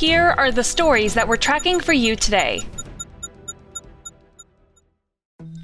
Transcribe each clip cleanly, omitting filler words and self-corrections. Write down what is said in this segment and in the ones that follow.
Here are the stories that we're tracking for you today.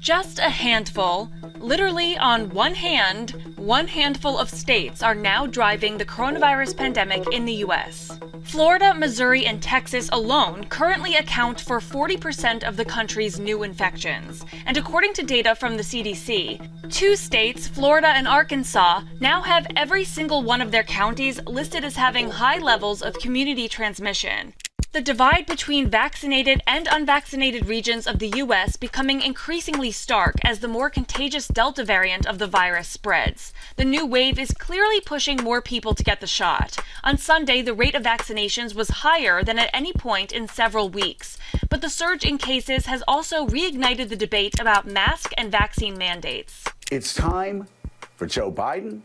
Just a handful, literally on one hand, one handful of states are now driving the coronavirus pandemic in the U.S. Florida, Missouri, and Texas alone currently account for 40% of the country's new infections. And according to data from the CDC, 2 states, Florida and Arkansas, now have every single one of their counties listed as having high levels of community transmission. The divide between vaccinated and unvaccinated regions of the U.S. becoming increasingly stark as the more contagious Delta variant of the virus spreads. The new wave is clearly pushing more people to get the shot. On Sunday, the rate of vaccinations was higher than at any point in several weeks. But the surge in cases has also reignited the debate about mask and vaccine mandates. It's time for Joe Biden.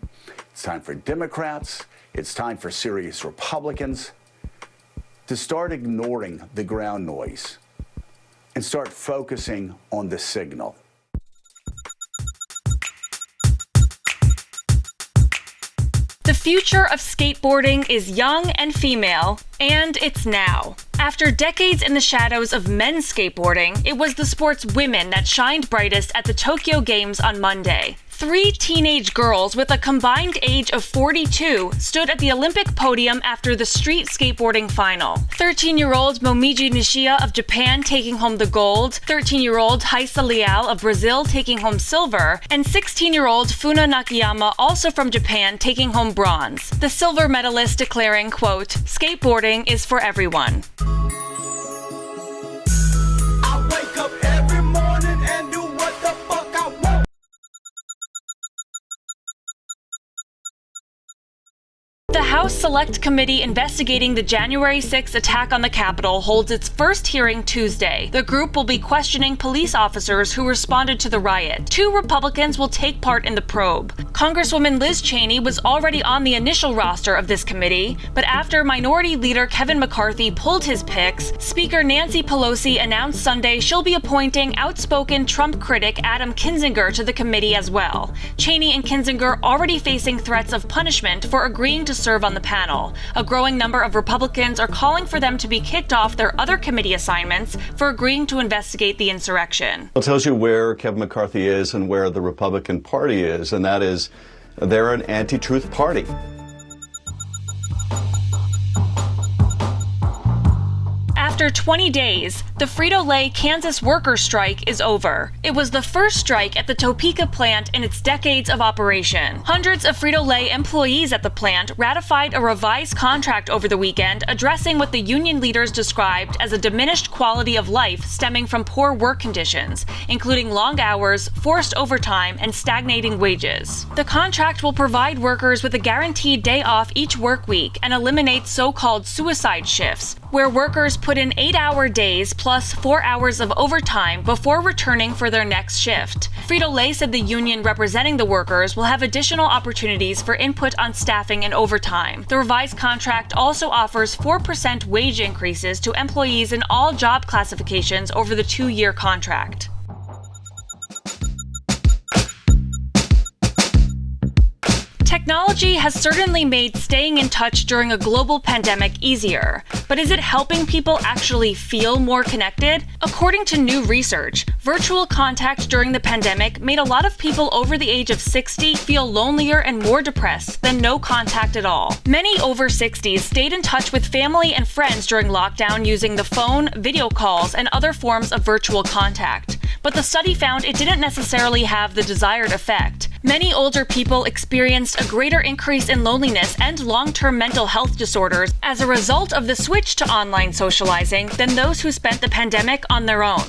It's time for Democrats. It's time for serious Republicans to start ignoring the ground noise and start focusing on the signal. The future of skateboarding is young and female, and it's now. After decades in the shadows of men's skateboarding, it was the sport's women that shined brightest at the Tokyo Games on Monday. 3 teenage girls with a combined age of 42 stood at the Olympic podium after the street skateboarding final. 13-year-old Momiji Nishia of Japan taking home the gold, 13-year-old Haisa Leal of Brazil taking home silver, and 16-year-old Funa Nakayama, also from Japan, taking home bronze. The silver medalist declaring, quote, "Skateboarding is for everyone." I wake up every morning and do what the fuck I want. The House Select Committee investigating the January 6 attack on the Capitol holds its first hearing Tuesday. The group will be questioning police officers who responded to the riot. 2 Republicans will take part in the probe. Congresswoman Liz Cheney was already on the initial roster of this committee, but after Minority Leader Kevin McCarthy pulled his picks, Speaker Nancy Pelosi announced Sunday she'll be appointing outspoken Trump critic Adam Kinzinger to the committee as well. Cheney and Kinzinger already facing threats of punishment for agreeing to serve on the panel. A growing number of Republicans are calling for them to be kicked off their other committee assignments for agreeing to investigate the insurrection. It tells you where Kevin McCarthy is and where the Republican Party is, and that is they're an anti-truth party. After 20 days, the Frito-Lay Kansas workers' strike is over. It was the first strike at the Topeka plant in its decades of operation. Hundreds of Frito-Lay employees at the plant ratified a revised contract over the weekend addressing what the union leaders described as a diminished quality of life stemming from poor work conditions, including long hours, forced overtime, and stagnating wages. The contract will provide workers with a guaranteed day off each work week and eliminate so-called suicide shifts, where workers put in 8-hour days plus 4 hours of overtime before returning for their next shift. Frito-Lay said the union representing the workers will have additional opportunities for input on staffing and overtime. The revised contract also offers 4% wage increases to employees in all job classifications over the 2-year contract. Technology has certainly made staying in touch during a global pandemic easier, but is it helping people actually feel more connected? According to new research, virtual contact during the pandemic made a lot of people over the age of 60 feel lonelier and more depressed than no contact at all. Many over 60s stayed in touch with family and friends during lockdown using the phone, video calls, and other forms of virtual contact. But the study found it didn't necessarily have the desired effect. Many older people experienced a greater increase in loneliness and long-term mental health disorders as a result of the switch to online socializing than those who spent the pandemic on their own.